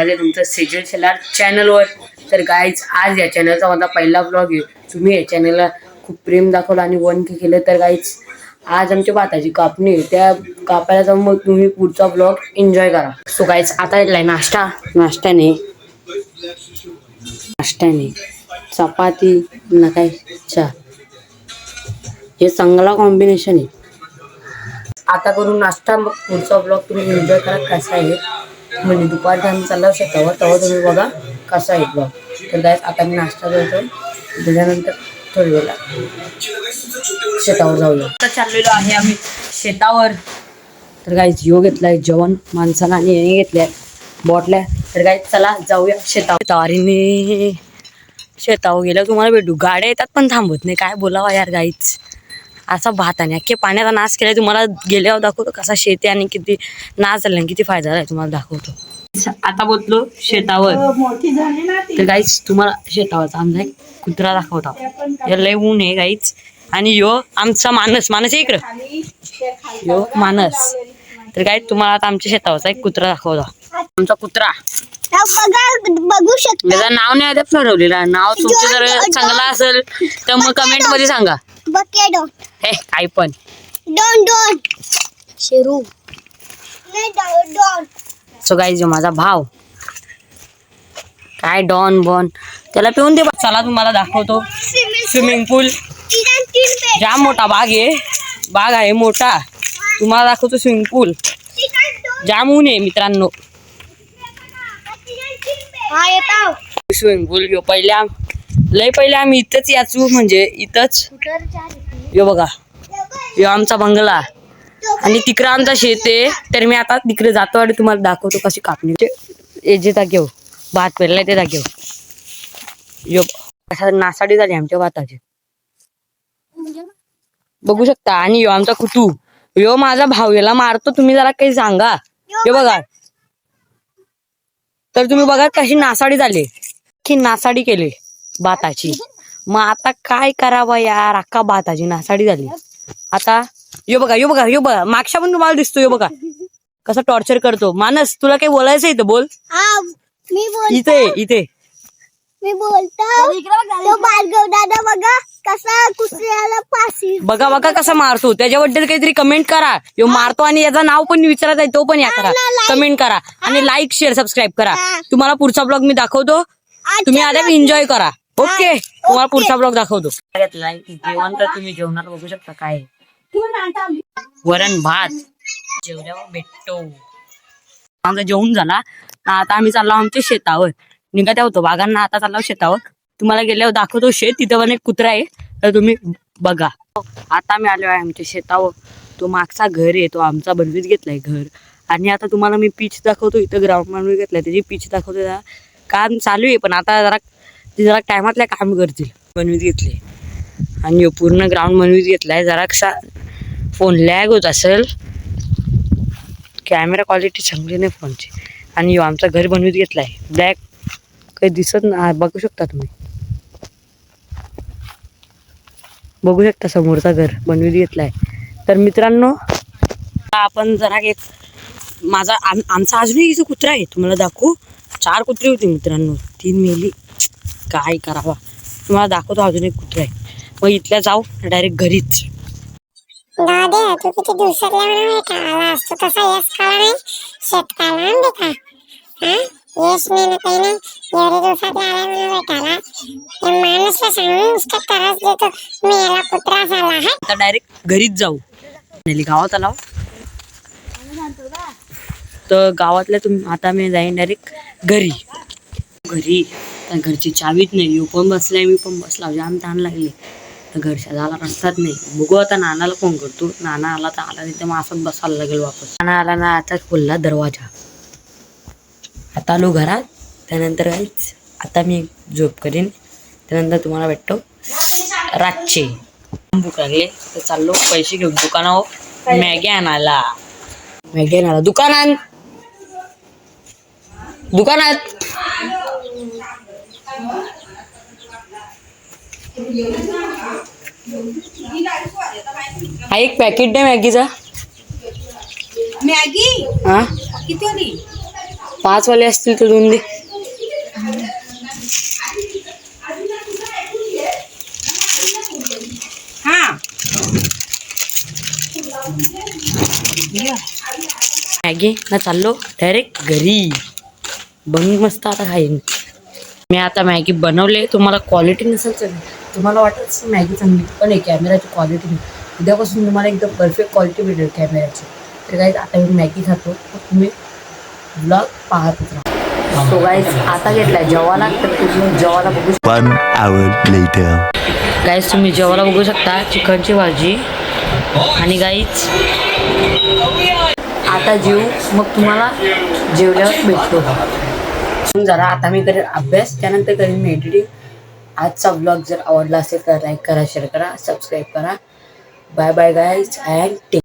स्वागत आहे तुमचं सेजल शेलार चॅनलवर. तर गाईज आज या चॅनलचा माझा पहिला ब्लॉग आहे. तुम्ही या चॅनलला खूप प्रेम दाखवलं आणि 1K केलं. तर गाईज आज आमच्या भाताची कापणी आहे, त्या कापायला जाऊन मग तुम्ही पुढचा ब्लॉग एन्जॉय करा. सो गाईज आता येतलाय नाश्त्याने चपाती ना काय चहा, हे चांगला कॉम्बिनेशन आहे. आता करून नाश्ता, मग पुढचा ब्लॉग तुम्ही एन्जॉय करा कसा आहे. म्हणजे दुपारचा आम्ही चाललो शेतावर, तेव्हा तुम्ही बघा कसा आहे ब्लॉग. तर गाईज आता मी नाश्ता करतो, त्याच्यानंतर थोडी वेळा शेतावर जाऊया. आता चाललेलो आहे आम्ही शेतावर. तर गाईज यो घेतलाय जेवण माणसाला आणि हे घेतल्या बॉटल्या. तर गाईज चला जाऊया शेतावर. शेतावर गेल्यावर तुम्हाला भेटू. गाड्या येतात पण थांबत नाही, काय बोलावा यार गाईज. असा भाताने अख्खे पाण्याचा नाश केलाय. तुम्हाला गेल्यावर दाखवतो कसा शेती आणि किती नाश झाला, किती फायदा झालाय तुम्हाला दाखवतो. आता बोललो शेतावर. तर गाईज तुम्हाला शेतावरचा आमचा एक कुत्रा दाखवता. याला लय ऊन आहे गाईज. आणि यो आमचा मानस आहे इकडं, यो मानस. तर गाईज तुम्हाला आता आमच्या शेतावरचा एक कुत्रा दाखवता. आमचा कुत्रा बघू शकता. त्याचं नाव नाही आता ठरवलेलं. नाव तुमचं जर चांगलं असेल तर मग कमेंट मध्ये सांगा. हे काय पण डॉन शेरू. सो गाईज माझा भाव काय डॉन बॉन त्याला पिऊन दे. चला तुम्हाला दाखवतो स्विमिंग पूल. जाम मोठा बाग आहे मोठा. तुम्हाला दाखवतो स्विमिंग पूल. जाम ऊन आहे मित्रांनो. स्विमिंग पूल पहिले आम्ही इथंच याचू, म्हणजे इथंच. यो बघा, यो आमचा बंगला आणि तिकडं आमचा शेत आहे. तर मी आता तिकडे जातो आणि तुम्हाला दाखवतो कशी कापणी. जे जागेव भात पेरलाय ते जागेव यो नासाडी झाली आमच्या भाताची, बघू शकता. आणि यो आमचा कुटू, यो माझा भाऊ, याला मारतो. तुम्ही जरा काही सांगा. हे बघा, तर तुम्ही बघा कशी नासाडी झाली, की नासाडी केली भाताची. मग आता काय करावं यार, अख्खा भाताची नासाडी झाली. आता यो बघा मागच्या पण तुम्हाला दिसतो. यो बघा कसं टॉर्चर करतो. मानस तुला काही बोलायचं इथं बोल. इथे मी बोलतो. भार्गव दादा बघा कसा कुत्र्याला फाशी, बघा कसा मारतो. त्याच्याबद्दल काहीतरी कमेंट करा. यो मारतो आणि याचं नाव पण विचारत आहे, तो पण या करा, कमेंट करा आणि लाईक शेअर सबस्क्राईब करा. तुम्हाला पुढचा ब्लॉग मी दाखवतो. तुम्ही आल्या एन्जॉय करा. ओके, तुम्हाला पुढचा ब्लॉग दाखवतो. जेवण तर तुम्ही जेवणार बघू शकता. काय वरण भात जेवल्यावर भेटतो. आमचा जेवण झाला. आता आम्ही चाललो आमच्या शेतावर. निघत होतो बागांना, आता चाललो शेतावर. तुम्हाला गेल्यावर दाखवतो शेत. तिथं पण एक कुत्रा आहे, तर तुम्ही बघा. आता आम्ही आलो आहे आमच्या शेतावर. तो मागचा घर आहे, तो आमचा बनवीत घेतलाय घर. आणि आता तुम्हाला मी पीच दाखवतो. इथं ग्राउंड बनवीत घेतलाय, त्याची पीच दाखवतो. काम चालू आहे पण आता जरा टायमातल्या काम करतील. बनवीत घेतले आणि पूर्ण ग्राउंड बनवीत घेतलाय. जरा कसा फोन लॅग होत असेल, कॅमेरा क्वालिटी चांगली नाही फोनची. आणि आमचं घर बनवीत घेतलाय. ब्लॅक काही दिसत नाही, बघू शकता तुम्ही. बघू शकता समोरचा घर बनवीत घेतलाय. तर मित्रांनो आपण जरा एक आमचा अजूनही इथं कुत्रा आहे, तुम्हाला दाखवू. 4 कुत्रे होते मित्रांनो, 3 मेली. काय करावा, तुम्हाला दाखवतो. अजून एक कुत्रा आहे. मग इथल्या जाऊ डायरेक्ट घरीच. दादा तू किती दिवसातला आला असतो तसा यश काला नाही शेतकाला बेटा. यश नाही काही नाही, एवढ्या दिवसातला आला म्हणून भेटाला. माणूसला सांगून नुसतं त्रास देतो. मी याला कुत्रा झाला आहे. आता डायरेक्ट घरीच जाऊ. गावात आला तर गावातल्या आता मी जाईन डायरेक्ट घरी. घरची चावीच नाही. यो पण बसलाय, मी पण बसला. जाम ताण लागले. तर घरच्या झाला रस्ताच नाही. बघू आता नानाला फोन करतो. नाना आला तर आला, तिथे मग असंच बसायला लागेल वापस. नाना आला ना, आता खुलला दरवाजा. आता आलो घरात. त्यानंतर आता मी झोप करीन. त्यानंतर तुम्हाला भेटतो रातचे. भूक लागले तर चाललो पैसे घेऊन दुकानावर मॅगी आणायला. दुकानात हा एक पॅकेट दे मॅगीचा. मॅगी हा किती आली? 5 वाले असतील तर 2 दे. मॅगी ना चाललो डायरेक्ट घरी. बनवून मस्त आता खाईन. मी आता मॅगी बनवले. तुम्हाला क्वालिटी नसेल तर तुम्हाला वाटत मॅगी चांगली, पण आहे कॅमेराची क्वालिटी नाही. उद्यापासून तुम्हाला एकदम परफेक्ट क्वालिटी भेटेल कॅमेराची. तर गाईज आता मी मॅगी खातो, तुम्ही ब्लॉग पाहतच राहा. सो गाईज आता घेतलाय जेवायला, तर तुम्ही जेवायला बघू शकता. 1 hour later. गाईज तुम्ही जेवायला बघू शकता चिकनची भाजी. आणि गाईज आता जेवू, मग तुम्हाला जेवल्यावर भेटतो. जरा आता मी करेन अभ्यास, त्यानंतर करेन मी एडिटिंग. आजचा ब्लॉग जर आवडला असेल तर लाईक करा, शेअर करा, सबस्क्राईब करा. Bye bye guys and take